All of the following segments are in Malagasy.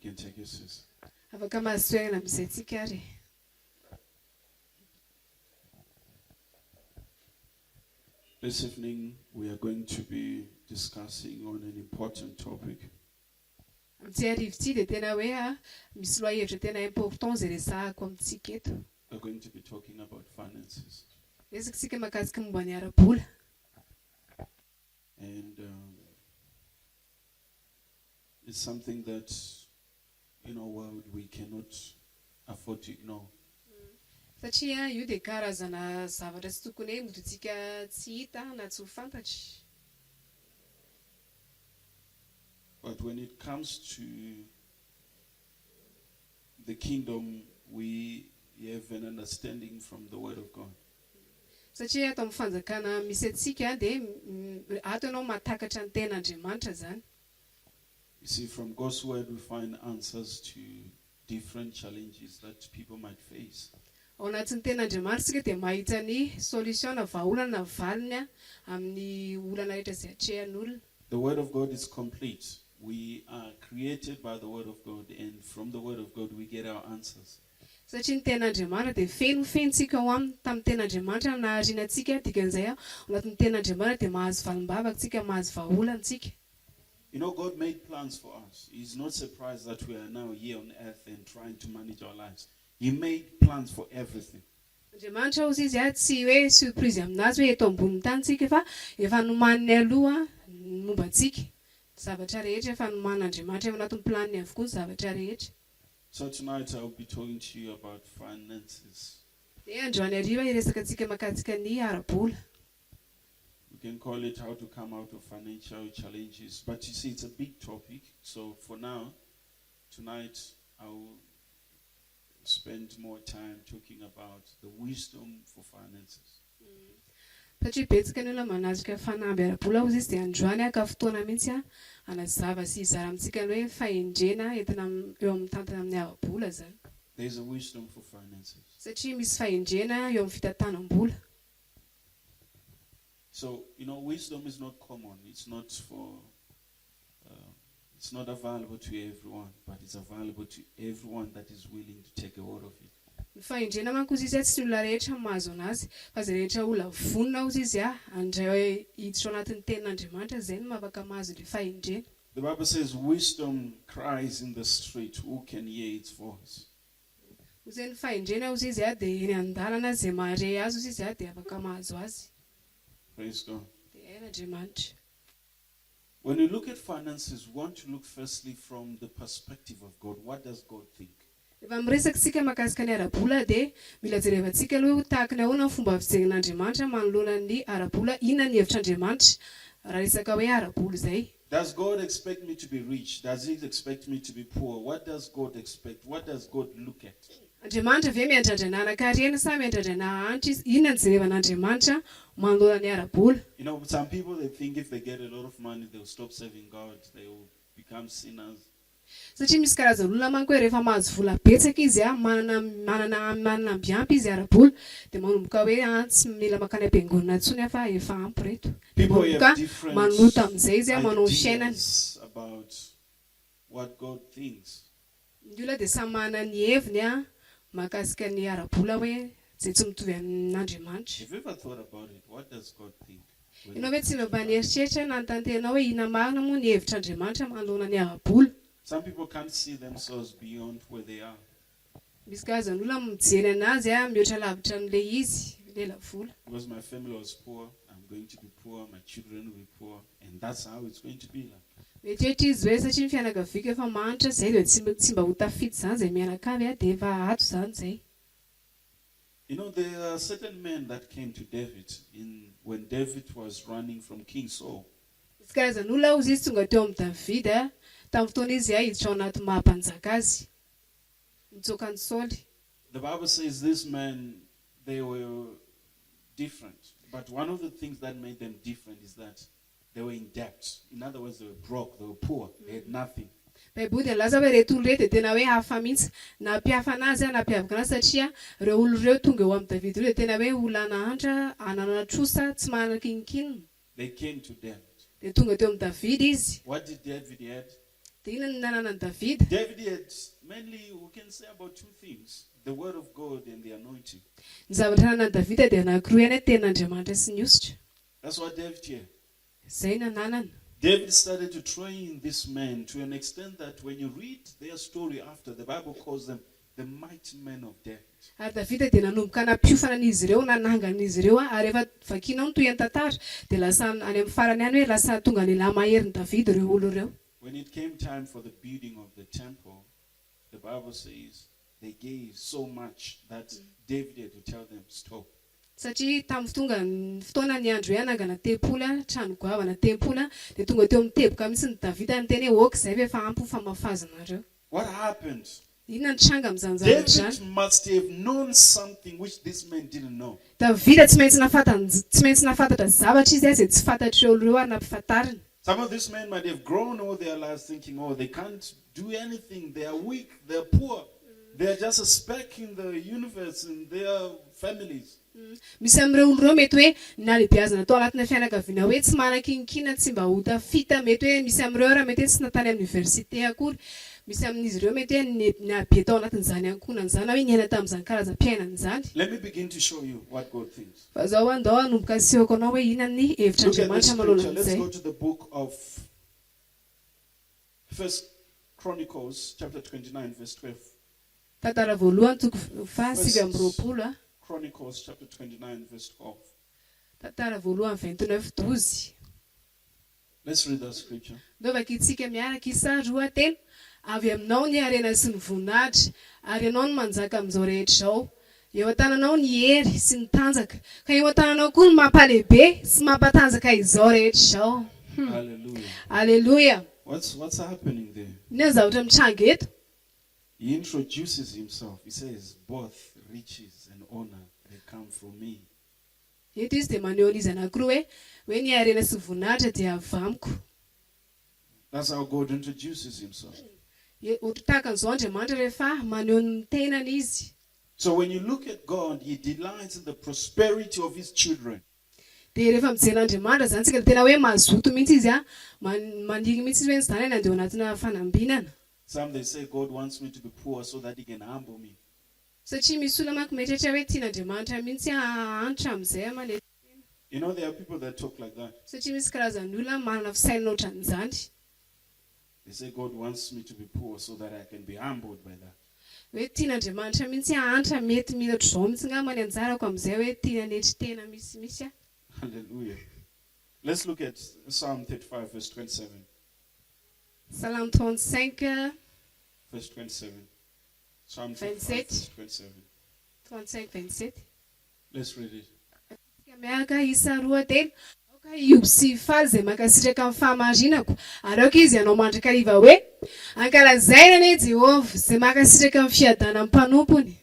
can take your seats. Afaka mahasoaina amin'izay tsika ary. This evening we are going to be discussing on an important topic. Amin'ity arivo-ty dia tena hoe misy lohahevitra tena important izay resahako amintsika eto. We're going to be talking about finances. Resaka mahakasika momba ny ara-bola. And it's something that in our world we cannot afford to ignore. Satria io dia karazana zavatra tsy tokony hoe modintsika tsy hita na tsy ho fantatra. But when it comes to the kingdom, we have an understanding from the word of God. Satria ato amin'ny fanjakana misy antsika dia ato ianao mahatakatra ny ten'Andriamanitra zany. You see, from God's word we find answers to different challenges that people might face. Ao anatin'ny ten'Andriamanitra tsika dia mahita ny solution na vahaolana na valiny amin'ny olana rehetra izay atrehan'olona. The word of God is complete. We are created by the word of God, and from the word of God we get our answers. Satria ny ten'Andriamanitra dia fenontsika ao aminy tamin'ny ten'Andriamanitra naharinantsika dikan'izay ao anatin'ny ten'Andriamanitra dia mahazo valim-bavaka tsika, mahazo vahaolantsika. You know, God made plans for us. He's not surprised that we are now here on earth and trying to manage our lives. He made plans for everything. Andriamanitra ozy izy tsy hoe surprise aminazy hoe eto ambonin'ny tanytsika fa efa nomaniny aloha momba antsika. Zavatra rehetra efa noman'Andriamanitra eo anatin'ny planiny avokoa zavatra rehetra. So tonight I'll be talking to you about finances. Dia androany hariva iresaka antsika mahakasika ny ara-bola. We can call it how to come out of financial challenges. But you see, it's a big topic. So for now, tonight, I'll spend more time talking about the wisdom for finances. Satria betsaka ny olona manazika fanamby ara-bola ozy izy dia androany aka fotoana mihitsy anazava sy hizara amintsika ny hoe fahendrena entina eo amin'ny tantana amin'ny ara-bola zany. There's a wisdom for finances. Satria misy fahendrena eo amin'ny fitantanam-bola. So, you know, wisdom is not common. It's not available to everyone, but it's available to everyone that is willing to take a hold of it. Ny fahendrena manko ozy izy tsy olona rehetra mahazo anazy, fa izay rehetra olona vonona ozy izy andray hiditra ao anatin'ny ten'Andriamanitra izay no afaka mahazo ilay fahendrena. The Bible says wisdom cries in the street, who can hear its voice? Ozy ny fahendrena ozy izy dia eny an-dalana izay mahare azy ozy izy dia afaka mahazo azy. Praise God. When you look at finances, we want to look firstly from the perspective of God. What does God think? Efa miresaka sika mahakasika ny ara-bola dia mila jerevantsika aloha tahaka ny ahoana ny fomba fijeren'Andriamanitra manoloana ny ara-bola, inona ny hevitr'Andriamanitra raha resaka hoe ara-bola izay. Does God expect me to be rich? Does he expect me to be poor? What does God expect? What does God look at? Andriamanitra ve miandradrana ana-karena sa miandradrana antitra izy? Inona ny jerevan'Andriamanitra manoloana ny ara-bola? You know, some people they think if they get a lot of money, they'll stop serving God. They will become sinners. Satria misy karazan'olona manko hoe rehefa mahazo vola betsaka izy manana ambiampy izy ara-bola dia manomboka hoe tsy mila makany am-piangonana intsony fa efa ampy reto. Manomboka manota amin'izay izy manao fiainana. About what God thinks. Ny olona dia samy manana ny heviny mahakasika ny ara-bola hoe izay tsy mitovy amin'Andriamanitra. Have you ever thought about it? What does God think? Ianao hoe tsy mba nieritreritra na nitantenao hoe ina marina moa ny hevitr'Andriamanitra manoloana ny ara-bola. Some people can't see themselves beyond where they are. Misy karazan'olona mijery anazy mihoatra lavitra n'ilay izy, lela vola. Because my family was poor, I'm going to be poor, my children will be poor, and that's how it's going to be like. Mietrehitra izy hoe satria ny fianakaviako efa manitra izay dia tsy mba ho tafidy izany izay mianakavy dia efa ato izany izay. You know, there are certain men that came to David when David was running from King Saul. Misy karazan'olona ozy izy tonga teo amin'ny Davida tamin'ny fotoana izy hiditra ao anaty mahampanjaka azy. Nitsoaka Saoly. The Bible says these men, they were different. But one of the things that made them different is that they were in debt. In other words, they were broke, they were poor, they had nothing. Baiboly dia laza hoe reto olona reto dia tena hoe hafa mihitsy na mpiafa anazy na mpiavaka anazy satria ireo olona ireo tonga eo amin'ny Davida ireo dia tena hoe olana antra anana trosa tsy manana kinkininina. They came to David. Dia tonga teo amin'ny Davida izy. What did David have? Dia inona ny nananan'i Davida? David had mainly, we can say, about two things: the word of God and the anointing. Ny zavatra nananan'i Davida dia anankiroa ihany, tenin'Andriamanitra sy ny ositra. That's what David here. Izay nananany. David started to train this man to an extent that when you read their story after, the Bible calls them the mighty men of David. Ary Davida dia nanomboka nampiofana an'izy ireo, nanangan'izy ireo, ary rehefa vakianao ny toy tantara dia lasa any amin'ny farany any hoe lasa tonga lehilahy maherin'i Davida ireo olo ireo. When it came time for the building of the temple, the Bible says they gave so much that David had to tell them, stop. Satria tamin'ny tonga ny fotoana ny andro hoe hanangana tempoly, trano goavana tempoly, dia tonga teo miteboka mihitsy ny Davida ny teny hoe okizay ve fa ampy ho famafazanareo. What happened? Inona ny tranga amin'izany zavatra izany? David must have known something which this man didn't know. Davida tsy maintsy nafantatra zavatra izy izay tsy fantatry olo ireo ary nampifantariny. Some of these men might have grown all their lives thinking, oh, they can't do anything, they are weak, they are poor, they are just a speck in the universe in their families. Misy amin'ireo olo ireo mety hoe nalehibeazana tao anatina fianakaviana hoe tsy manan-kinkina, tsy mba ho tafita, mety hoe misy amin'ireo raha mety hoe tsy natany amin'ny université akory, misy amin'izy ireo mety hoe niabe tao anatin'izany ankonan'izany hoe niaina tamin'izany karazam-piainan'izany. Let me begin to show you what God thinks. Fa zao andao hanomboka asehoko anao hoe inona ny hevitr'Andriamanitra manoloana Let's an'izay. go to the book of 1 Chronicles chapter 29 verse 12. Tantara voalohany toko fahasivy amby roapolo. Chronicles chapter 29 verse 12. Tantara voalohany 29:12. Let's read that scripture. Ndovaka itsika miaraka isa roa telo. Avy aminao ny harena sy ny voninahitra, ary ianao no manjaka amin'izao rehetra izao. Eo an-tananao ny hery sy ny tanjaka, ka eo an-tananao koa ny mampalehibe sy mampatanjaka izao rehetra izao. Hallelujah. Hallelujah. What's happening there? Inona zavatra mitranga eto? He introduces himself. He says, both riches and honor, they come from me. Eto izy dia maneho izy anankiroa hoe ny harena sy ny voninahitra dia avy amiko. That's how God introduces himself. Tahaka an'izao Andriamanitra rehefa maneho ny tenany izy. So when you look at God, he delights in the prosperity of his children. Dia rehefa mijery Andriamanitra zany tsika tena hoe mazoto mihitsy izy mandigy mihitsy izy hoe zany nandeha anatina fanambinana. Some they say God wants me to be poor so that he can humble me. Satria misy olona manko metrehitra hoe tian'Andriamanitra mihitsy hanitra amin'izay manety. You know, there are people that talk like that. Satria misy karazany olona manana fisainana ohatran'izany. They say God wants me to be poor so that I can be humbled by that. Hoe tian'Andriamanitra mihitsy hanitra mety mila ohatr'izao mihitsy nga many anjarako amin'izay hoe tia hanetry tena misy. Hallelujah. Let's look at Psalm 35 verse 27. Psalm 35 Verse 27. Psalm 35 verse 27. 35-27. Let's read it. Miaraka isa roa telo. Aoka iobo sy faly izay mankasitraka amin'ny fahamarinako. Ary aoka izy ianao mandrakariva hoe ankalazaina anie Jehovah izay mankasitraka amin'ny fiadana amin'ny mpanompony.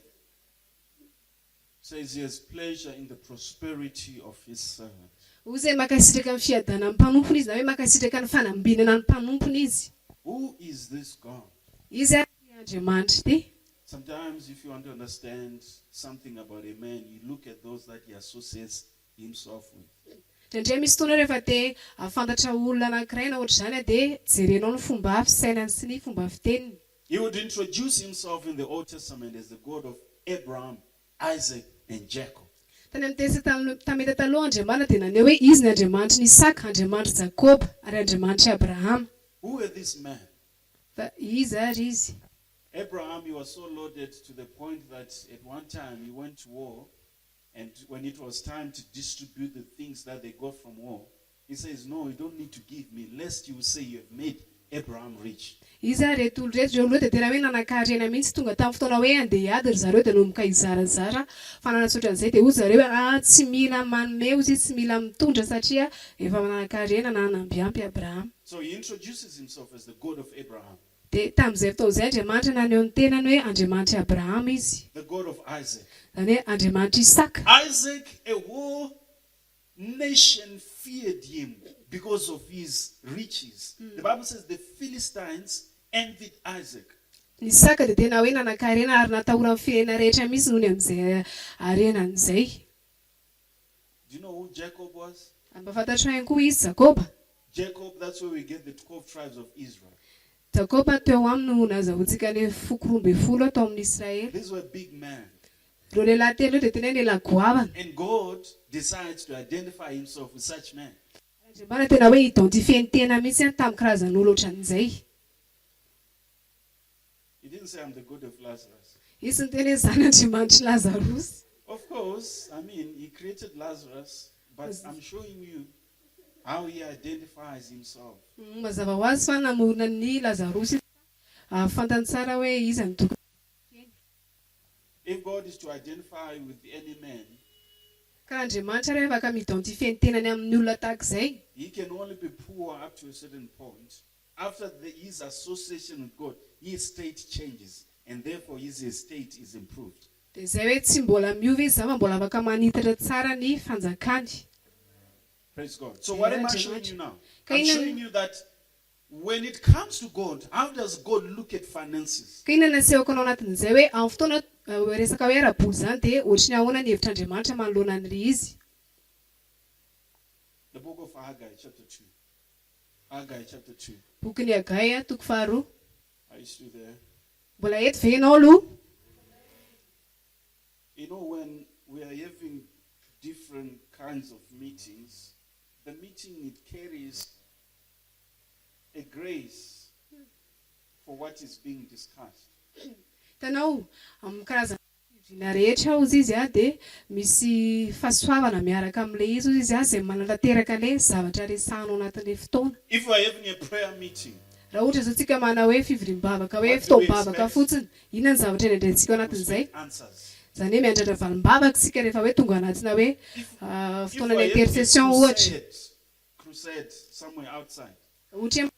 Says he has pleasure in the prosperity of his servants. Hoy izay mankasitraka amin'ny fiadana amin'ny mpanompony izy na hoe mankasitraka ny fanambinana ny mpanompony izy. Who is this God? Izy Andriamanitra ity. Sometimes if you want to understand something about a man, you look at those that he associates himself with. Ndray misy fotoana rehefa te afantatra olona anankiray na ohatr'izany dia jerenao ny fomba fisainany sy ny fomba fiteniny. He would introduce himself in the Old Testament as the God of Abraham, Isaac, and Jacob. Tany amin'ny Testameta taloha Andriamanitra dia naneho hoe izy ny Andriamanitra ny Isaka, Andriamanitra Jakoba ary Andriamanitra Abraham. Who were these men? Fa izy ary izy. Abraham, he was so loaded to the point that at one time he went to war, and when it was time to distribute the things that they got from war, he says, no, you don't need to give me, lest you say you have made Abraham rich. Izy ary reto olo reto dia tena hoe nanankarena mihitsy tonga tamin'ny fotoana hoe andeha hiady ry zareo dia nomboka hizarazara fa nanatsoatran'izay dia hoy zareo hoe tsy mila manome ozy tsy mila mitondra satria efa nanankarena nanambiampy Abraham. So he introduces himself as the God of Abraham, dia tamin'izay fotoan'izay Andriamanitra naneho ny tenany hoe Andriamanitra Abraham izy. the God of Isaac. Zany hoe Andriamanitra Isaka. Isaac, a whole nation feared him because of his riches. The Bible says the Philistines envied Isaac. Ny Isaka dia tena hoe nanankarena ary natahora amin'ny firenena rehetra mihitsy nohony amin'izay arenan'izay. Do you know who Jacob was? Mba fantatro ihany koa izy Jakoba. Jacob, that's where we get the 12 tribes of Israel. Jakoba teo aminy no nazahoantsika le foko 12 atao amin'ny Israely. These were big men. Reo lehilahy telo dia tena lehilahy goavana. And God decides to identify himself with such men. Andriamanitra tena hoe identifieny tena mihitsy tamin'ny karazan'olo ohatran'izay. He didn't say I'm the God of Lazarus. Izy ny tena hoe zany Andriamanitra Lazarus. Of course, he created Lazarus, but I'm showing you how he identifies himself. Mazava ho azy fa namorona ny Lazarus. Fantany tsara hoe izy ny tokony. If God is to identify with any man, ka Andriamanitra rehefa afaka miidentifie ny tenany amin'ny olona tahak'izay. He can only be poor up to a certain point. After his association with God, his state changes, and therefore his state is improved. Dia izay hoe tsy mbola miova izy fa mbola afaka manitatra tsara ny fanjakany. Praise God. So what am I showing you now? I'm showing you that when it comes to God, how does God look at finances? Ka inona nasehoko anao anatin'izay hoe amin'ny fotoana resaka hoe ara-bola zany dia ohatrany ahoana ny hevitr'Andriamanitra manoloana an'ilay izy. The book of Haggai, chapter 2. Haggai, chapter 2. Boky ny Hagai, toko 2. Are you still there? Mbola eto ve ianao aloha? You know, when we are having different kinds of meetings, the meeting, it carries a grace for what is being discussed. Tanao amin'ny karazana vina rehetra ozy izy dia misy fahasoavana miaraka amin'ilay izy izy izay mananateraka le zavatra resahanao anatin'ilay fotoana. If we are having a prayer meeting, raha ohatra zao tsika mana hoe fivoriam-bavaka hoe fitaom-bavaka fotsiny, inona ny zavatra enendrentsika anatin'izay? Zany hoe miandratra valim-bavaka sika rehefa hoe tonga anatina hoe fotoana intercession ohatra. Crusade somewhere outside. Ohatra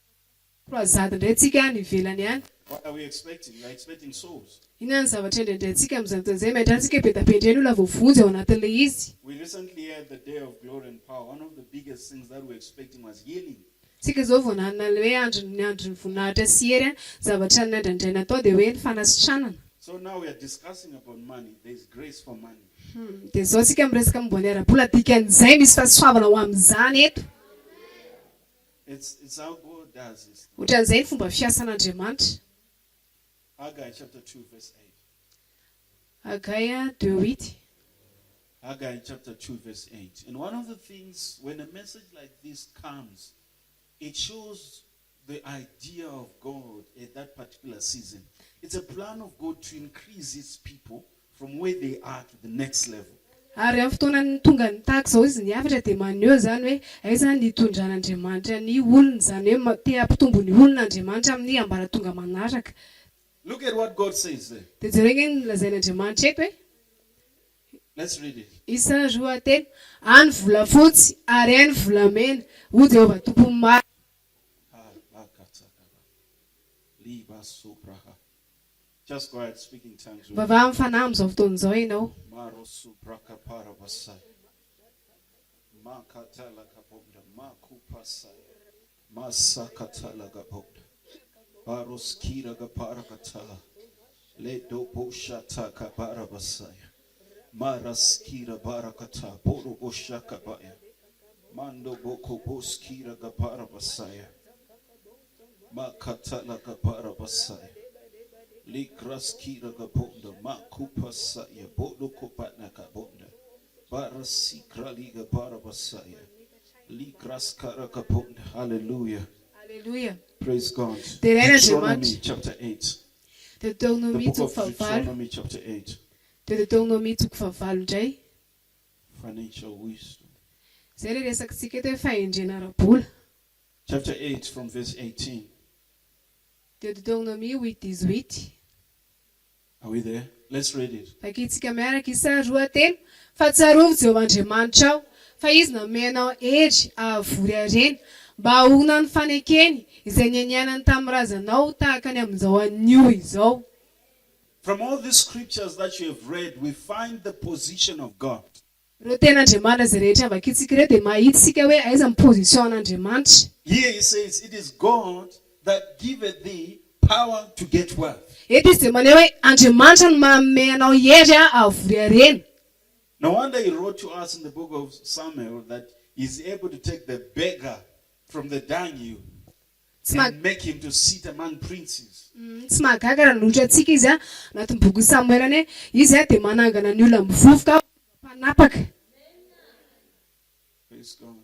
croisade indray tsika any ivelany any. What are we expecting? We are expecting souls. Inona ny zavatra endrendrentsika amin'izany fotoan'izay miandratsika betapendreny olona voavonjy ao anatin'ilay izy. We recently had the day of glory and power. One of the biggest things that we were expecting was healing. Sika zao voananana le hoe andron'ny voninahitra sy hery zavatra ny andrandraina atao dia hoe ny fanasitranana. So now we are discussing about money. There is grace for money. Dia zao sika miresaka momba ny ara-bola dikan'izay misy fahasoavana ho amin'izany eto. It's how God does it. Ohatran'izay ny fomba fiasan'Andriamanitra. Haggai chapter 2 verse 8. Hagai 2:8. Haggai chapter 2 verse 8. And one of the things when a message like this comes, it shows the idea of God at that particular season. It's a plan of God to increase his people from where they are to the next level. Ary amin'ny fotoana ny tonga ny tahaka izao izy niavatra dia maneho zany hoe aiza ny hitondran'Andriamanitra ny olona zany hoe te hampitombo ny olon'Andriamanitra amin'ny ambaratonga manaraka. Look at what God says there. Dia jereo ny lazain'Andriamanitra eto hoe. Let's read it. Isa 2:10. Any volafotsy ary any volamena ho Jehovah tompony maro. Just go ahead, speak in tongues. Vavaha mifanahy amin'izao fotoana izao ianao. Baroskira gaparakata le dobo shata kabarabasaya maraskira barakata boro boshaka baya mando boko boskira gaparabasaya makata la gaparabasaya likraskira gabonda makupasaya bodo kopatna kabonda barasikra liga barabasaya likraskara kabonda. Hallelujah. Hallelujah. Praise God. Deuteronomy chapter 8. Deuteronomy The book of Deuteronomy chapter 8. Deuteronomy toko 9 indray. Financial wisdom. Zay le resakitsika eto hoe fahendrena ara-bola. Chapter 8 from verse 18. Deuteronomy 8:18. Are we there? Let's read it. Vakitsika miaraka Isa 2:10. Fahatsiarovy Jehovah Andriamanitra ao, fa izy namenao hery ahavory harena mba ahona ny fanekeny izay nianianany tamin'ny razanao tahaka ny amin'izao anio izao. From all these scriptures that you have read, we find the position of God. Reo ten'Andriamanitra zay rehetra vakitsika ireo dia mahita sika hoe aiza ny position an'Andriamanitra. Here he says, it is God that giveth thee power to get wealth. Eto izy dia maneho hoe Andriamanitra no manome anao hery ahavory harena. No wonder he wrote to us in the book of Samuel that he's able to take the beggar from the dunghill. and make him to sit among princes. Tsy mahagaga raha nolotra antsika izy anatin'ny boky Samuel hoe izy dia manangana ny olona mivovoka mpanapaka. Praise God.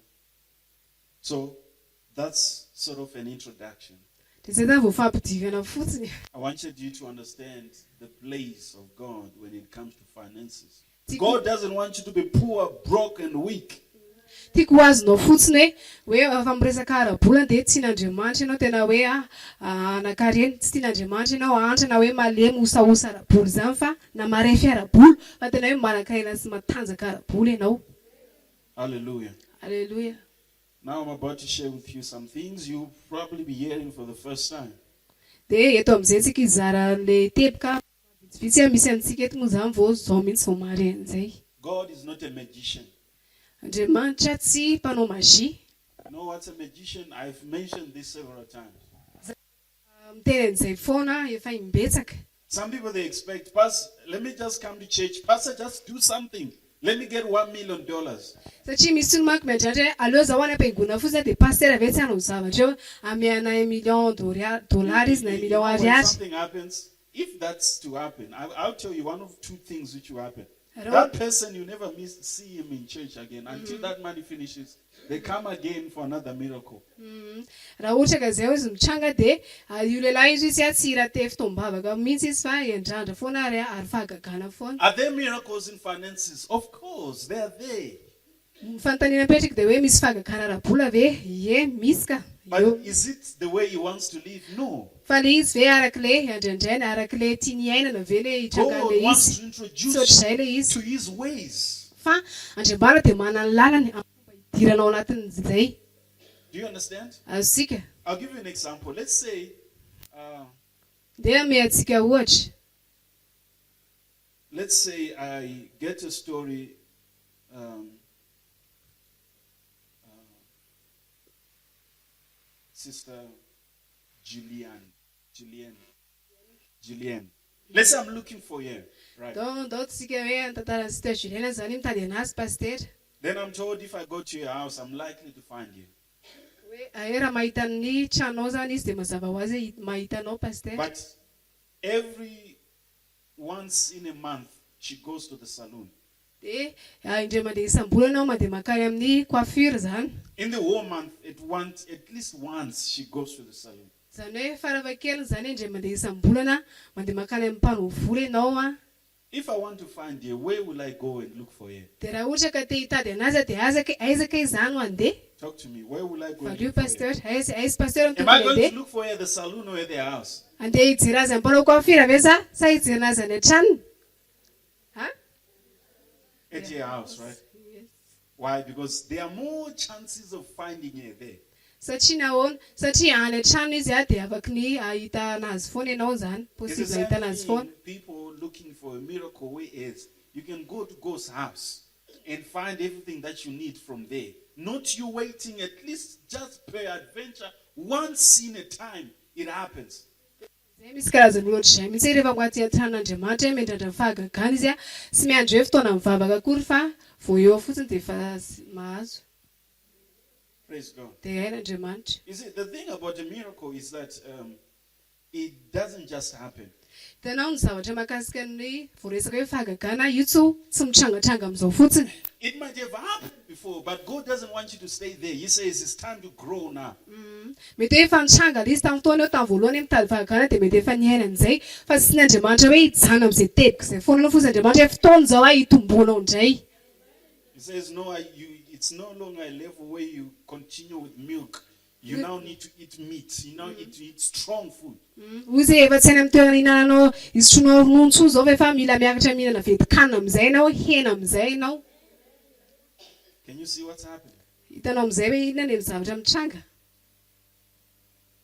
So that's sort of an introduction. Dia zay vao fampidivana fotsiny. I wanted you to understand the place of God when it comes to finances. God doesn't want you to be poor, broke, and weak. Tiako azonao fotsiny hoe efa miresaka ara-bola dia tsy n'Andriamanitra ianao tena hoe anakareny, tsy tian'Andriamanitra ianao antra na hoe malemy osaosa ara-bola zany fa na marefy ara-bola fa tena hoe manan-kaina sy matanjaka ara-bola ianao. Hallelujah. Hallelujah. Now I'm about to share with you some things you'll probably be hearing for the first time. Dia eto amin'izay tsika izara le teboka vitsivitsy misy amintsika eto moa zany vao zao mihitsy vao mare an'izay. God is not a magician. Andriamanitra tsy mpanao magia. You know what's a magician? I've mentioned this several times. Miteny an'izay foana efa imbetsaka. Some people they expect, Pastor, let me just come to church. Pastor, just do something. Let me get $1 million. Satria misy olo manko miandrandra hoe aleo zaho any am-piangona fotsiny dia pasteur ve tsy hanao zavatra eo amiana $1 million izy na $1 million When ariary. something happens, if that's to happen, I'll tell you one of two things which will happen. Hello? That person, you never see him in church again until that money finishes. They come again for another miracle. Raha ohatra ka izay izy mitranga dia io lehilahy izy izy tsy rahateo fotoam-bavaka mihitsy izy fa endrandra foana ary fahagagana foana. Are there miracles in finances? Of course, they are there. Fantany napetraka dia hoe misy fahagagana ara-bola ve? Ie, misy ka. But is it the way he wants to live? No. Fa le izy ve arak'le andrandraina arak'le tiany iainana ve le hitranga God le wants izy. to Tsy introduce ohatr'izay le you izy. to his ways. Fa Andriamanitra dia manana ny lalany hidiranao anatin'izay. Do you understand? Azontsika. I'll give you an example. Let's say, Dia mehantsika ohatra. let's say I get a story. Sister Julian. Let's say I'm looking for you, right? Dao tsika hoe antantarany Sister Juliana zany mitady anazy pasteur. Then I'm told if I go to your house, I'm likely to find you. Hoe raha mahita ny tranonao zany izy dia mazava ho azy mahita anao pasteur. But every once in a month, she goes to the salon. Dia indray mandeha isam-bola anao mandeha makany amin'ny coiffure zany. In the whole month, at least once she goes to the salon. Zany hoe farafahakeliny zany indray mandeha isam-bolana mandeha makany amin'ny mpanao vola ianao. If I want to find you, where will I go and look for you? Dia raha ohatra ka te hitady anazy dia aizaka izany ho andeha. Talk to me. Where will I go and Valio look for pasteur, you? aiza pasteur Am I going to andeha? look for you at the salon or at their house? Andeha hijery azy amin'ny mpanao coiffure ve sa hijery azy any an-tranony? At your house, right? Why? Because there are more chances of finding you there. Satria nahoana? Satria any an-trano izy dia afaka ny ahita anazy foana ianao zany. It's the Possible same ahita anazy foana. thing, people looking for a miracle where is you can go to God's house and find everything that you need from there. Not you waiting, at least just per adventure, once in a time it happens. Zay misy karazany ohatr'izay mihitsy rehefa agnaty an-tranon'Andriamanitra miandrandra fahagagana izy sy miandry hoe fotoana mivavaka akory fa vao eo fotsiny dia efa mahazo. Praise God. Dia hain'Andriamanitra. You see, the thing about a miracle is that it doesn't just happen. Hitanao ny zavatra mahakasika ny voaresaka hoe fahagagana io tsy mitrangatranga amin'izao fotsiny. It might have happened before, but God doesn't want you to stay there. He says it's time to grow now. Mety hoe efa nitranga izy tamin'ny fotoana eo tamin'ny voalohany mitady fahagagana dia mety efa niaina an'izay fa tsy ny Andriamanitra hoe hijana amin'izay teboka izay foana aloha fotsiny Andriamanitra hoe fotoana izao hitomboanao indray. He says, no, it's no longer a level where you continue with milk. You now need to eat meat. You now need to eat strong food. Hoy efa tsy any amin'ny toerana ihinananao isotroanao ronono tsoa izao fa efa mila miakatra mihinana vetin-kanina amin'izay ianao, hena amin'izay ianao. Can you see what's happening? Hitanao amin'izay hoe inona ny zavatra mitranga.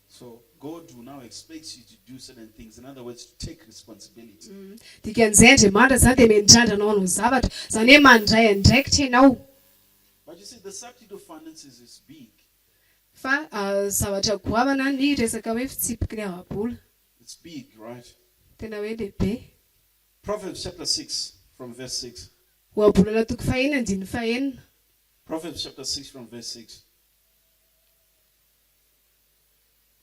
So God will now expect you to do certain things. In other words, to take responsibility. Dikan'izay Andriamanitra zany dia miandrandranao anao zavatra. Zany hoe mandray andraikitra ianao. But you see, the subject of finances is big. Fa zavatra goavana ny resaka hoe fitsipiky ny ara-bola. It's big, right? Tena hoe lehibe. Proverbs chapter 6 from verse 6. Ohabolana toko fahenina andiny fahenina. Proverbs chapter 6 from verse 6.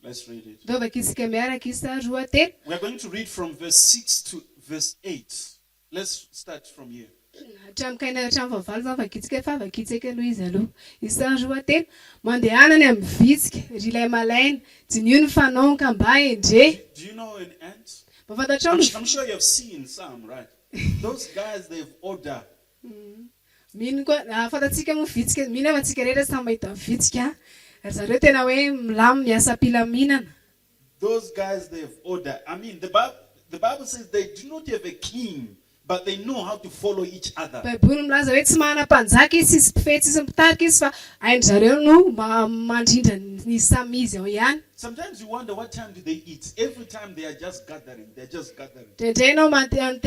Let's read it. Dovaka isika miaraka isa roa telo. We are going to read from verse 6 to verse 8. Let's start from here. Hatramikaina hatramy vavalo fa vakitsika fa vakitsika aloha izy aloha. Isa roa telo. Mandehanany amin'ny vitsika, ry ilay malaina, dinio ny fanaonka mba endre. Do you know an ant? I'm sure you have seen some, right? Those guys, they've order. Mino koa fatatsika mo vitsika, mino fa tsika rehetra samy mahita vitsika. Zareo tena hoe milamy miasa pilaminana. Those guys, they've order. I mean, the Bible says they do not have a king, but they know how to follow each other. Baiboly milaza hoe tsy manana mpanjaka izy, tsy mpifety, tsy mpitarika izy fa hain-jareo no mandrindra ny samy izy ao ihany. Sometimes you wonder what time do they eat. Every time they are just gathering. They're just gathering. Ndraindray ianao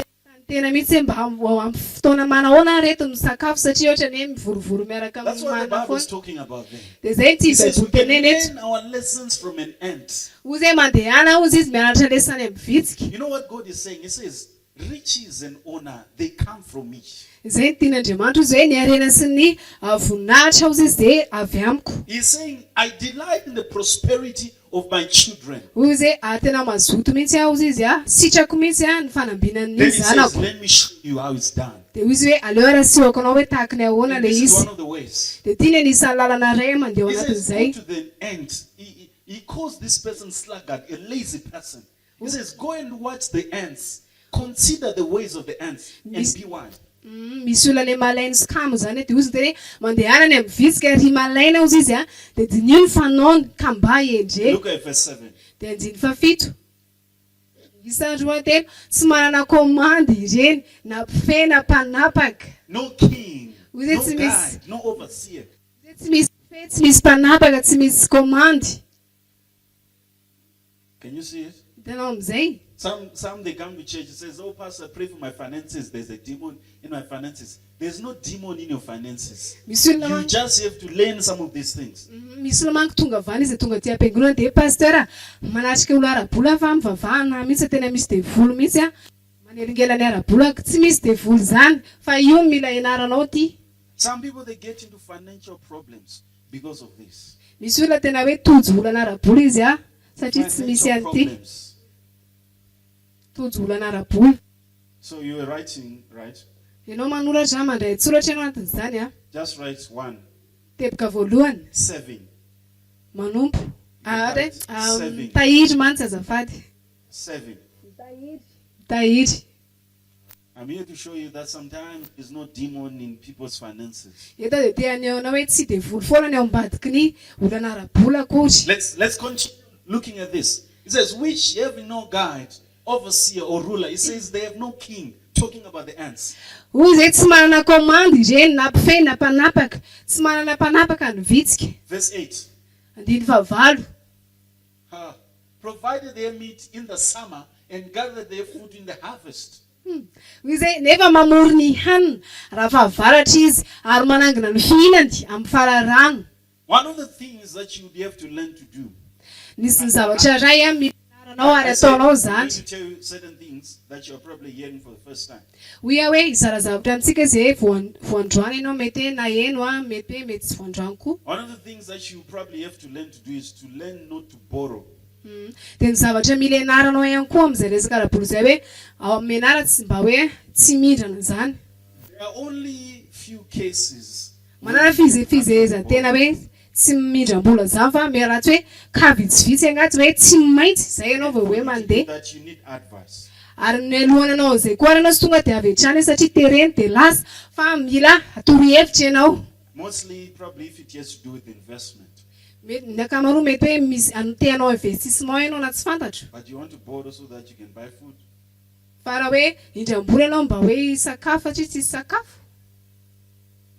tena mihitsy mba amin'ny fotoana manahoana reto misakafo satria ohatra ny hoe mivorovoro miaraka That's what the manana Bible is foana. talking about there. Dia zay It ty says we baiboly can teneny eto. learn our lessons from an ant. Ozy hoe mandehana ozy izy mianatra lesany amin'ny vitsika. You know what God is saying? He says, riches and honor, they come from me. Zay ny tian'Andriamanitra ozy hoe ny harena sy ny voninahitra ozy izy dia avy amiko. He's saying, I delight in the prosperity of my children. Ozy hoe tena mazoto mihitsy aho ozy izy sitrako mihitsy ny fanambinan'ny Then he says, zanako. let me show you how it's done. Dia ozy hoe aleo arasiwako anao hoe tahaka ny ahoana And le this is izy. one of the ways. Dia ity ny anisan'ny lalana ray mandeha ao He says, anatin'izay. go to the ant. He calls this person sluggard, a lazy person. He says, go and watch the ants. Consider the ways of the ants and be wise. Misy olona le malaina sy kamo zany dia ozy dia mandehanany amin'ny vitsika ry malaina ozy izy dia dinio ny fanaony ka mba endre. Look at verse 7. Dia andiny fafito. Isa roa telo tsy manana komandy ireny na mpife na mpanapaka. No king, no Ozy tsy misy guide, no overseer. tsy misy mpife, tsy misy mpanapaka, tsy misy komandy. Can you see it? Hitanao amin'izay. Some they come to church and says, oh, pastor, pray for my finances. There's a demon in my finances. There's no demon in your finances. Misy olona You just have to learn some of these things. misy olona manko tonga avany izy tonga ty am-piangonana dia pasteur manatrika olo ara-bola fa mivavahana mihitsy tena misy devoly mihitsy manelingelany ara-bola tsy misy devoly zany fa io mila ianaranao ty. Some people, they get into financial problems because of this. Misy olona tena hoe tojo olana ara-bola izy satria tsy misy Financial an'ity problems. tojo olana ara-bola. So you are writing, right? Ianao manoratra mandray tsoratra ianao anatin'izany Just write 1, teboka voalohany 7. manompo Right. 7. tahiry mantsy azafady 7. tahiry. I'm here to show you that sometimes there's no demon in people's finances. Eto dia teanao hoe tsy devoly foana ny ao ambadiky ny olana ara-bola kory. Let's continue looking at this. It says, which have no guide, overseer, or ruler. It says they have no king. Talking about the ants. Hoy zay tsy manana komandy ireny na mpife na mpanapaka, tsy manana mpanapaka ny vitsika. Verse 8. Andiny favalo. Provided their meat in the summer and gather their food in the harvest. Hoy zay nefa mamory ny hanina raha fahavaratra izy ary manangina ny fihinany amin'ny fararano. One of the things that you have to learn to do. Nisy ny zavatra ray mianaranao ary ataonao I'm zany. going to tell you certain things that you're probably hearing for the first time. Hoy hoe izara zavatra amintsika zay voandroana ianao mety na eno mety hoe mety tsy voandroana koa. One of the things that you probably have to learn to do is to learn not to borrow. Dia ny zavatra mila ianaranao ihany koa amin'izay resaka ara-bola zay hoe ao amin'ny ianara tsy mba hoe tsy mindrana zany. There are only few cases. Manana fizefizeza tena hoe tsy mindram-bola zany fa meratsy hoe ka vitsivitsy angaty hoe tsy maintsy zay ianao vao hoe mandeha. That you need advice. Ary ny alohany anao zay koa ianao sy tonga dia avy hatrany satria tereny dia lasa fa mila torohevitra ianao. Mostly probably if it has to do with investment. Ny ankamaroa mety hoe misy te-anao investissement ianao na tsy fantatro. But you want to borrow so that you can buy food. Fa raha hoe indram-bola ianao mba hoe sakafo satria tsy sakafo.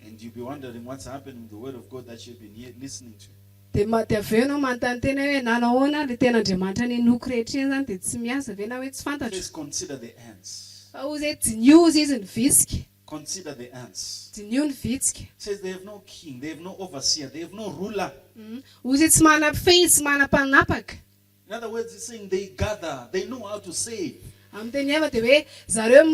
And you'll be wondering what's happening with the word of God that you've been listening to. Dia avy eo ianao manontany tena hoe nanahoana le ten'Andriamanitra ny enoky rehetra eny zany dia tsy miasa ve na hoe tsy fantatro. Please consider the ants. Fa hoy zay jinio izy ny vitsika. Consider the ants. Jinio ny vitsika. It says they have no king, they have no overseer, they have no ruler. Hoy zay tsy manana mpife, tsy manana mpanapaka. In other words, it's saying they gather, they know how to save. Amin'ny teny hafa dia hoe zareo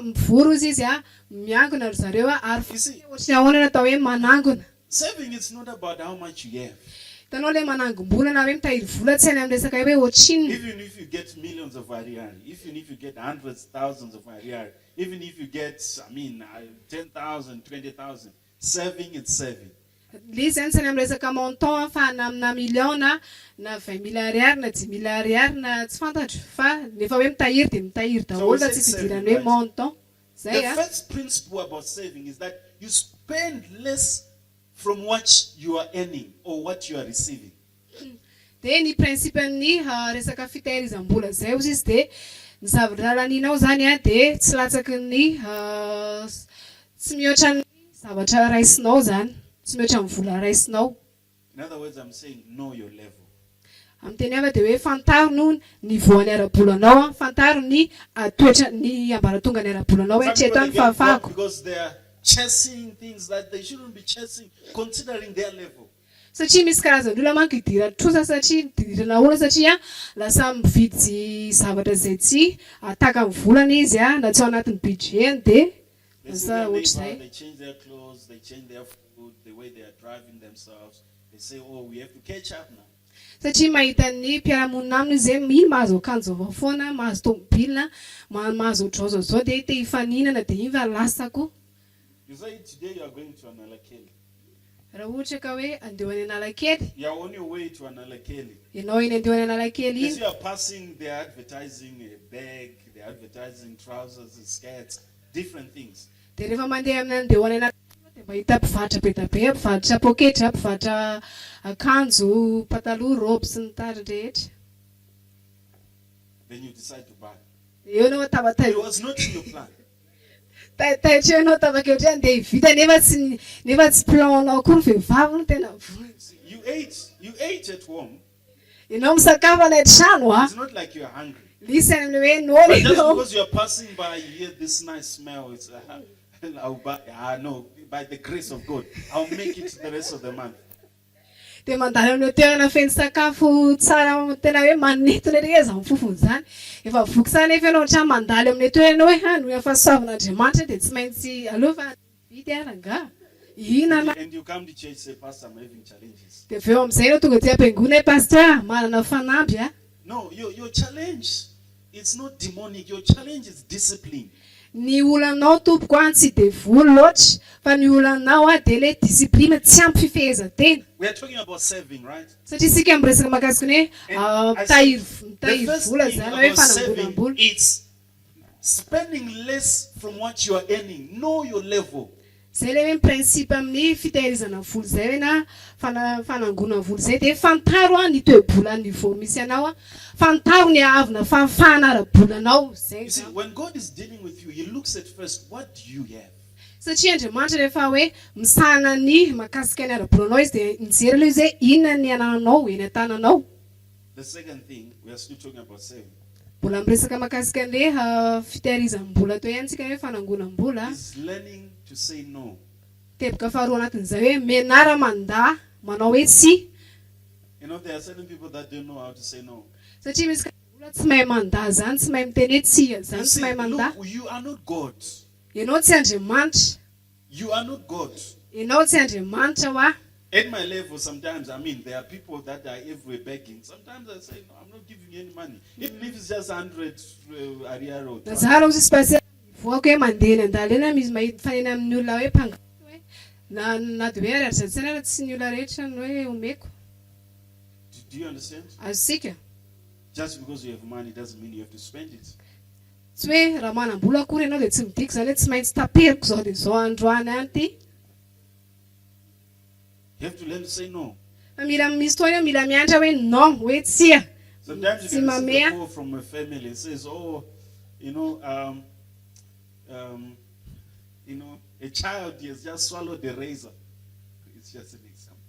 mivoro izy miangona ry zareo ary ohatrany ahoana natao hoe manangona. Saving is not about how much you have. Tanao le manangom-bola na hoe mitahiry vola tsy any amin'ny resaka hoe ohatrinny. Even if you get millions of ariary, even if you get hundreds, thousands of ariary, even if you get, 10,000, 20,000, saving it's saving. Le zany tsy any amin'ny resaka montant fa na million na 20,000 ariary na 10,000 ariary na tsy fantatro fa nefa hoe mitahiry dia mitahiry daholo fa tsy fidirany hoe montant. The first principle about saving is that you spend less from what you are earning or what you are receiving. Dia ny principe-ny resaka fitahirizam-bola zay ozy izy dia ny zavatra lanianao zany dia tsy latsaky ny tsy mihoatra ny zavatra raisinao zany, tsy mihoatra ny vola raisinao. In other words, I'm saying know your level. Amin'ny teny hafa dia hoe fantaro ny voany ara-bolanao, fantaro ny toetra ny ambaratonga ny ara-bolanao hoe hatreto any fahafahako. Because they are chasing things that they shouldn't be chasing, considering their level. Satria misy karazan'olona manko hidira trosa satria hidirana olona satria lasa mividy zavatra izay tsy ataka amin'ny volana izy na tsy ao anatin'ny budget dia lasa ohatr'izay. They change their clothes, they change their food, the way they are driving themselves. They say, oh, we have to catch up now. Satria mahita ny mpiaramonina aminy izy hoe mahazo akanjo avao foana, mahazo tomobilina, mahazo ohatr'izao zao dia te hifaninana dia iny va lasako. You say today you are going to Analakeli. Raha ohatra ka hoe andeho any Analakely. You are on your way to Analakeli. Ianao iny andeho any Analakely As iny. you are passing, they are advertising a bag, they are advertising trousers, skirts, different things. Dia rehefa mandeha amin'ny andeho any Analakely dia mahita mpivarotra be da be, mpivarotra poketra, mpivarotra akanjo, pataloha, robe sy ny tariny rehetra. Then you decide to buy. Eo anao It was not in your plan. taitra anao tavakely andeha hivita nefa tsy plananao koa ny vehivavy no tena vola. You ate at home. Ianao misakafo any an-trano It's not like you are hungry. lisy any amin'ny hoe But just noly because you are passing by, you hear this nice smell. It's I'll buy. No, by the grace of God, I'll make it the rest of the month. dia mandalo amin'ny toerana feno sakafo tsara tena hoe manintona ery izy amin'ny fofony zany. Efa voky sana nefa ianao ohatrany mandalo amin'ny toerana hoe no efa soavin'Andriamanitra dia tsy maintsy aleo fa vidy aranga. Ihinana. And you come to church say, Pastor, I'm having challenges. Dia aveo amin'izay ianao tonga ty am-piangona hoe pasteur manana fanampy No, your challenge, it's not demonic. Your challenge is discipline. Ny olanao tompoko tsy dia voly loatra fa ny olanao dia le discipline tsy ampy fifehezan-tena. We are talking about saving, right? Satria isika miresaka mahakasika ny hoe mitahiry The first vola thing zany hoe about saving, fanambolam-bola. it's spending less from what you are earning. Know your level. Zay le hoe principe amin'ny fitahirizana vola zay hoe na fanangona vola zay dia fantaro ny toe-bola niveau misy anao fantaro ny avina fahafahana ara-bolanao zay. You see, when God is dealing with you, He looks at first, what do you have? Satria Andriamanitra rehefa hoe misahana ny mahakasika ny ara-bolanao izy dia mijery aloha izy hoe inona ny ananao, eny an-tananao. The second thing, we are still talking about saving. Mbola miresaka mahakasika an'le fitahirizam-bola toy ihany tsika hoe fanangonam-bola. Is learning to say no. Teboka faharoa anatin'izay hoe menara mandahy manao hoe tsy. You know, there are certain people that don't know how to say no. Satria misy karazana tsy mahay mandahy zany, tsy mahay miteny hoe tsia You zany, tsy see, mahay mandahy. look, you are not God. Ianao tsy Andriamanitra. You are not God. Ianao tsy Andriamanitra wa. At my level, sometimes, there are people that are everywhere begging. Sometimes I say, no, I'm not giving you any money. Even if it's just 100 ariary or 200. Nazara ozy spasialy voako hoe mandeha eny an-dalana misy mahita fanena amin'ny olona hoe mpanga hoe na dia hoe ariary ara tsy ny olona rehetra no hoe omeko. Do you understand? Azosika. Just because you have money doesn't mean you have to spend it. Tsy hoe raha manam-bola akory ianao dia tsy midiko zany hoe tsy maintsy taperiko zao dia zao androany any ty. You have to learn to say no. Mila misy fotoana mila mianatra hoe non, hoe tsia. Sometimes you Tsy can receive mamea. a call from a family and says, oh, a child has just swallowed the razor. It's just an example.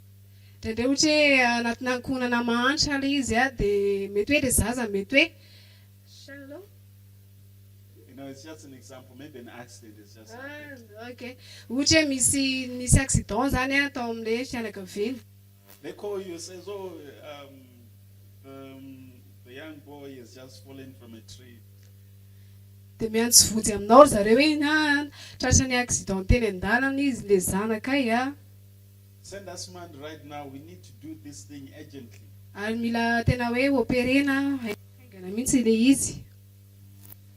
Ndraindray ohatra hoe anatina ankohonana mahantra ilay izy dia mety hoe ilay zaza mety hoe It's just an example. Maybe an accident is just. Okay. Ohatra hoe misy accident zany atao amin'ilay fianakaviana. They call you and says, oh, the young boy has just fallen from a tree. Dia miantso votsy aminao zareo hoe na tratra ny accident teny an-dalana izy le zanakay Send us man right now. We need to do this thing urgently. Ary mila tena hoe operena haingana mihitsy ilay izy.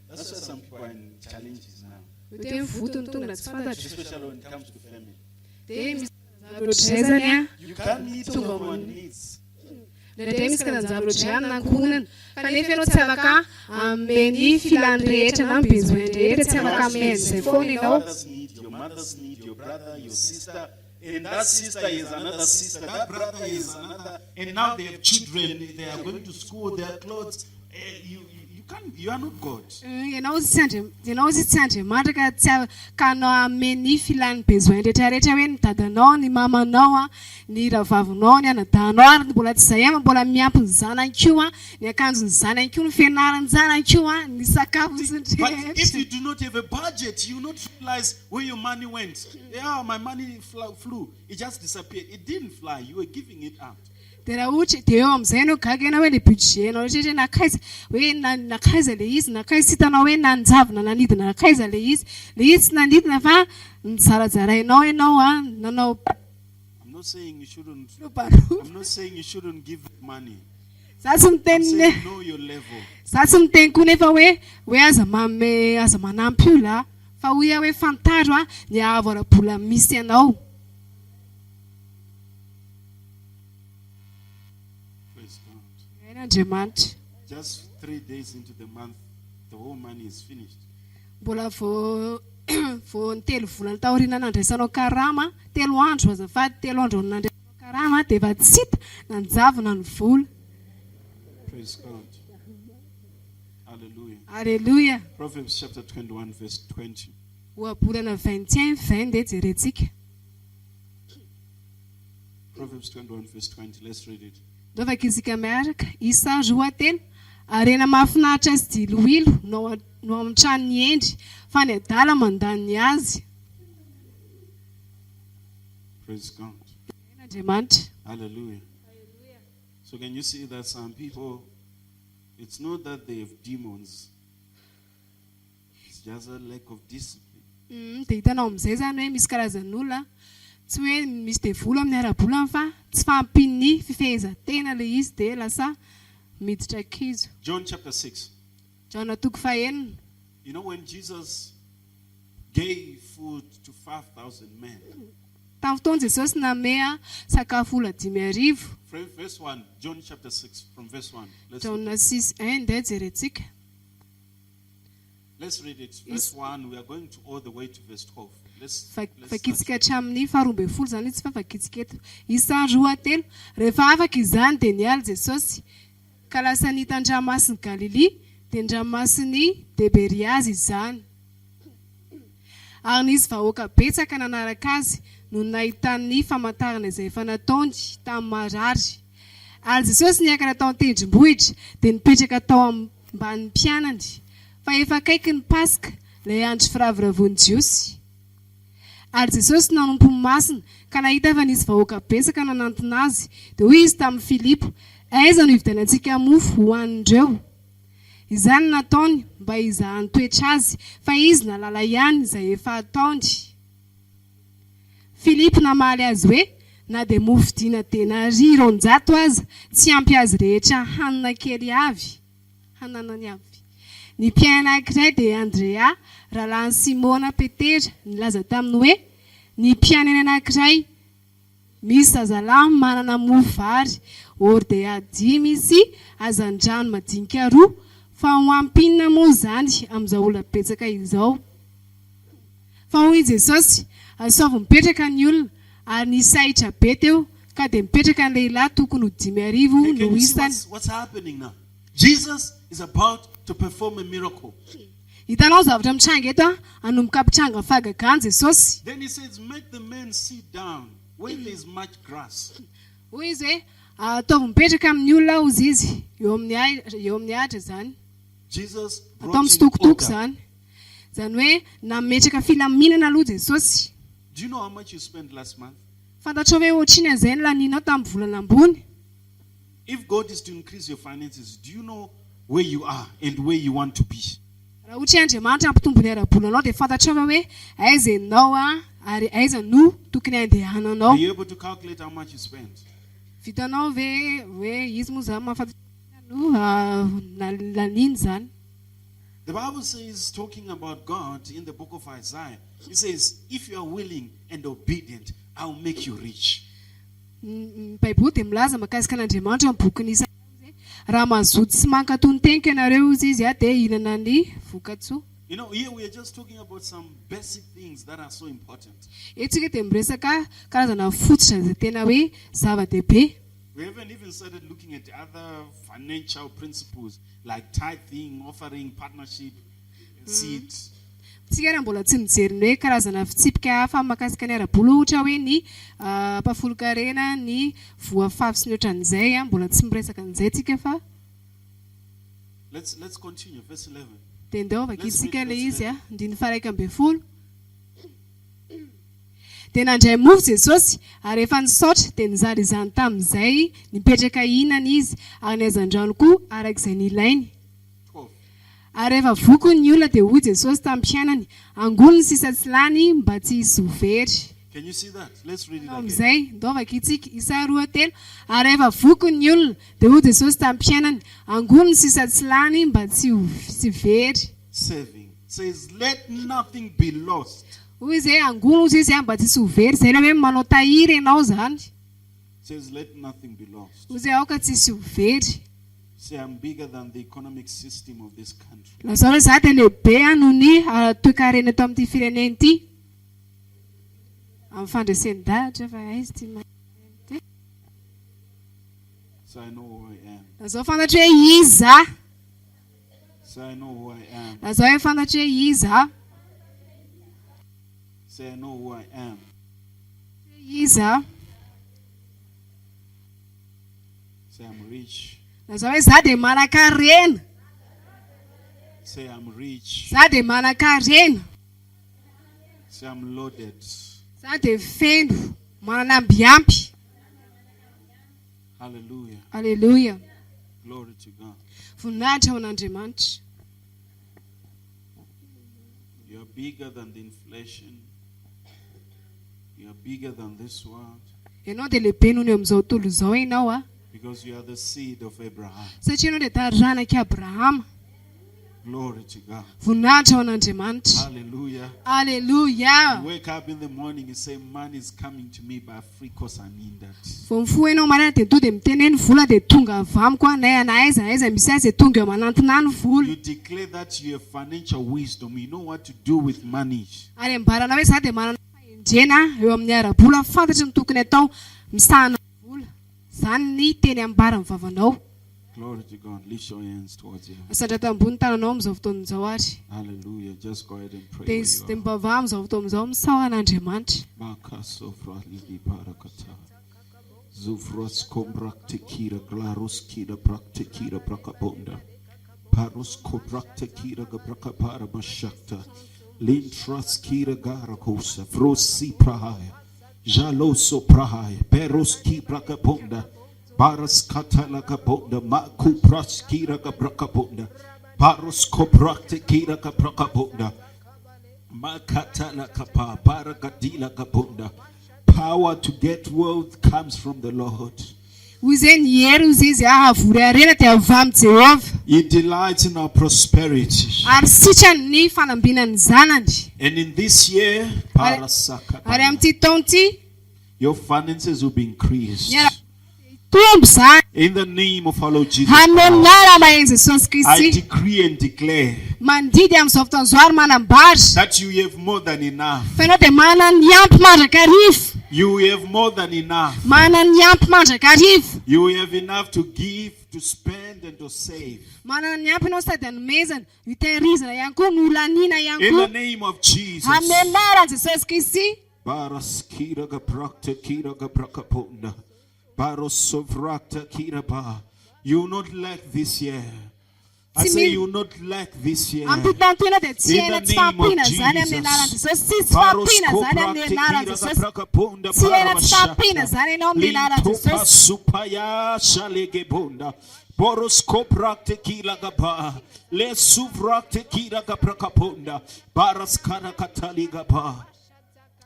That's why some people are in challenges now. Hoe votony tonga tsy fantatra. Especially when it comes to family. Dia misy zavatra zany You can't meet someone's needs. Ndraindray misy karazana zavatra amin'ny ankohonana. Kanefa ianao tsy afaka amin'ny filany rehetra na besoin rehetra tsy afaka amin'izay foana ianao. Your mother's need, your brother, your sister, and that sister is another sister, that brother is another, and now they have children, they are going to school, their clothes. You are not God. Ianao tsy Andriamanitra ka anao amin'ny filany besoin rehetrarehetra hoe ny dadanao, ny mamanao, ny ravavinao, ny anadanao ary mbola tsy izay mbola miampy ny zanany koa, ny akanjony zanany koa, ny fianarany zanany koa, ny sakafo sy ny But if you do not have a budget, you will not realize where your money went. Yeah, my money flew. It just disappeared. It didn't fly. You were giving it out. Dia raha ohatra dia eo amin'izay ianao gaga ianao hoe le budgetnao rehetra nakaiza hoe nakaiza le izy, nakaiza hitanao hoe nanjavona nanidina nakaiza le izy tsy nanidina fa nizarazarainao ianao nanao. I'm not saying you shouldn't. I'm not saying you shouldn't give money. Za tsy miteny know your level. Za tsy miteny koa nefa hoe aza manampy olona fa hoe fantaro ny ahavola misy ianao. Just 3 days into the month, the whole money is finished. Mbola vo ny telo volana taoriana nandraisanao karama, 3 andro azafady 3 andro nandraisanao karama dia efa tsy hita nanjavona ny vola. Praise God. Hallelujah. Hallelujah. Proverbs chapter 21 verse 20. Ohabolana 21 dia jerentsika. Proverbs 21 verse 20. Let's read it. Dovaka izika miaraka, isa roatelo, arena mahafinaritra azy diloilo no amin'ny tranony endry, fa ny adala mandany azy. Praise God. Andriamanitra. Hallelujah. So can you see that some people, it's not that they have demons, it's just a lack of discipline. Dia hitanao amin'izay zany hoe misy karazan'olona tsy hoe misy devola amin'ny ara-bolana fa tsy fampiny fifehezan-tena le izy dia lasa miditra kizo. John chapter 6. John toko 5. You know when Jesus gave food to 5,000 men. Tamin'ny fotoana Jesosy namea sakafo olona 5,000. From verse 1, John chapter 6, from verse 1. John 6:1 dia jerentsika. Let's read it. Verse 1, we are going to all the way to verse 12. Fakitsika hatramin'ny 12 zany tsy fa fakitsika eto. Isa roatelo, rehefa afaka izany dia niala Jesosy ka lasa nita an-dranomasiny Galili dia an-dranomasiny Tiberiazy izany. Ary nisy vahoaka betsaka nanaraka azy no nahitany famantarana izay efa nataony tamin'ny marary. Ary Jesosy niakatra tao an-tendrombohitra dia nipetraka tao ambanin'ny mpianany. Fa efa akaiky ny Paska, ilay andro firavoravoan'ny Jiosy. Ary Jesosy nanompo ny masina ka nahita fa nisy vahoaka betsaka nanantona azy. Dia hoy izy tamin'ny Filipo, aiza no hividianantsika mofo hohanindreo? Izany nataony mba hizahany toetra azy, fa izy nalala ihany izay efa ataony. Filipo namaly azy hoe, na dia mofo dina tena 900 aza, tsy ampy azy rehetra hanana kely avy. Hananany avy. Ny mpiaina anankiray dia Andrea, rahalan'i Simona Petera, nilaza taminy hoe ny mpiainana anankiray misy zazalahy manana mofo vary, dia 5 sy hazan-drano madinika 2, fa ho ampinina moa zany amin'izao olona betsaka izao. Fa hoy Jesosy, asaovy mipetraka ny olona, ary nisahitra be teo ka dia mipetraka ny lehilahy tokony ho 5,000 no isany. What's happening now? Jesus is about to perform a miracle. Hitanao zavatra mitranga eto anomboka mpitranga fagagany Jesosy. Then he says, make the men sit down where there is much grass. Hoy izy hoe ataovy mipetraka amin'ny olona ozy izy eo amin'ny ahitra zany. Jesus atao mitsitokotoko zany. Zany hoe nametraka filaminana aloha Jesosy. Do you know how much you spent last month? Fantatrao hoe ohatriny izay laninao tamin'ny volana ambony. If God is to increase your finances, do you know where you are and where you want to be? Raha ohatra Andriamanitra ampitombo ny ara-bolanao dia fantatrao hoe aiza ianao Ary aiza no tokony andehananao? Are you able to calculate how much you spent? Vitanao ve hoe izy moa zany mahafantatro no laniny zany? The Bible says, talking about God in the book of Isaiah, it says, if you are willing and obedient, I'll make you rich. Baiboly dia milaza mahakasika an'Andriamanitra amin'ny bokin'ny Isaia raha mazoto sy mankatony teniko ianareo izy dia hinana ny vokatsoa. You know, here we are just talking about some basic things that are so important. Etsika dia miresaka karazana fototra izay tena hoe zava-dehibe. We haven't even started looking at other financial principles like tithing, offering, partnership, seed. Tsika raha mbola tsy mijery hoe karazana fitsipika hafa mahakasika ny ara-bola ohatra hoe ny mpafolo-karena, ny voafavy sy ny ohatran'izay mbola tsy miresaka an'izay tsika fa. Let's continue, verse 11. Dia ndao vakitsika ilay izy andiny faraika amby folo. Dia nandray mofo Jesosy ary efa nisaotra dia nizaly izany tamin'izay nipetraka ihinana izy ary nihaizan-drano koa arak'izay ny ilainy. Ary rehefa voko ny olona dia hoy Jesosy tamin'ny mpianany, angolo ny sisa tsy lany mba tsy hisy ho very. Can you see that? Let's read it again. Amizay ndao vakitsika Isaia 2:3. Ary rehefa voko ny olona dia hoy Jesosy tamin'ny mpianany, angolo ny sisa tsy lany mba tsy very. Saving says, let nothing be lost. Hoy izay angolo izy mba tsy hisy ho very. Izay hoe manao tahiry ianao zany. Says, let nothing be lost. Hoy izay aoka tsy hisy ho very. Say, I'm bigger than the economic system of this country. Lazao hoe za dia lehibe noho ny toe-karena eto amin'ity firenena ity. Amin'ny fandresen'dahatra fa aizy ty mahity. So I know who I am. Lazao fantatra hoe iza. So I know who I am. Lazao hoe fantatra hoe iza. Say, I know who I am. Iza. Say, I'm rich. Lazao hoe za dia manan-karena. Say, I'm rich. Za dia manan-karena. Say, I'm loaded. Za dia feno, manana ambiampy. Hallelujah. Alleluia. Glory to God. Voninahitra ho an'Andriamanitra. You are bigger than the inflation. You are bigger than this world. Ianao dia lehibe noho ny amin'izao tontolo izao ianao Because you are the seed of Abraham. satria ianao dia taranaka Abrahama. Glory to God. Voninahitra ho an'Andriamanitra. Hallelujah. Alleluia. You wake up in the morning and say, money is coming to me by free because I need that. Vao mifoha ianao maraina dia to dia miteny hoe ny vola dia tonga avy amiko nay ana aiza misy azy dia tonga eo manantona ny vola. You declare that you have financial wisdom. You know what to do with money. Ary ambarana hoe za dia manana fahendrena eo amin'ny ara-bola, fantatry ny tokony atao misahana vola. Zany ny teny ambara amin'ny vavanao. Glory to God. Lift your hands towards you. Asatra tambony tananao amin'izao fotoan'izao ary. Hallelujah. Just go ahead and pray. Dia mibavà amin'izao fotoan'izao misao an'Andriamanitra. Zufros kombraktekira glaruskira praktekira prakabonda. Parusko praktekira gabrakapara mashakta. Lintraskira garakosa. Vrosi prahaya. Jaloso prahaya. Peroski prakabonda. Baras katala kabonda. Maku praskira gabrakabonda. Parusko praktekira gabrakabonda. Makatala kapa. Baragadila kabonda. Power to get wealth comes from the Lord. He delights in our prosperity. And in this year, your finances will be increased. In the name of our Lord Jesus Christ, I decree and declare that you have more than enough. You have more than enough. You have enough to give, to spend, and to save. In the name of Jesus. You will not lack this year. I say you will not lack this year. In the name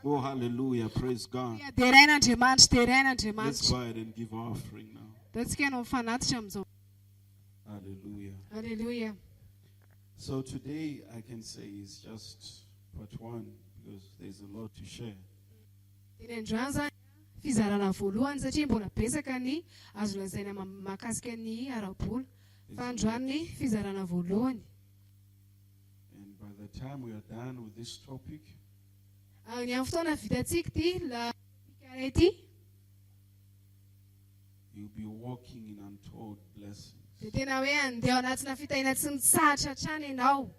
of Oh, hallelujah. Praise God. Dia rain'Andriamanitra, dia Let's rain'Andriamanitra. go ahead and give our offering now. Dia tsika hanao mifanatitra amin'izao. Hallelujah. Haleluya. So today I can say is just part one because there's a lot to share. Dia androany zany fizarana voalohany satria mbola betsaka ny azo lazaina mahakasika ny ara-bola. Fa androany ny fizarana voalohany. And by the time we are done with this topic, Ny amin'ny fotoana vitantsika ity la ity you'll be walking in untold blessings. dia tena hoe andeha anatina fitahiana tsy mitsahatra hatrany ianao.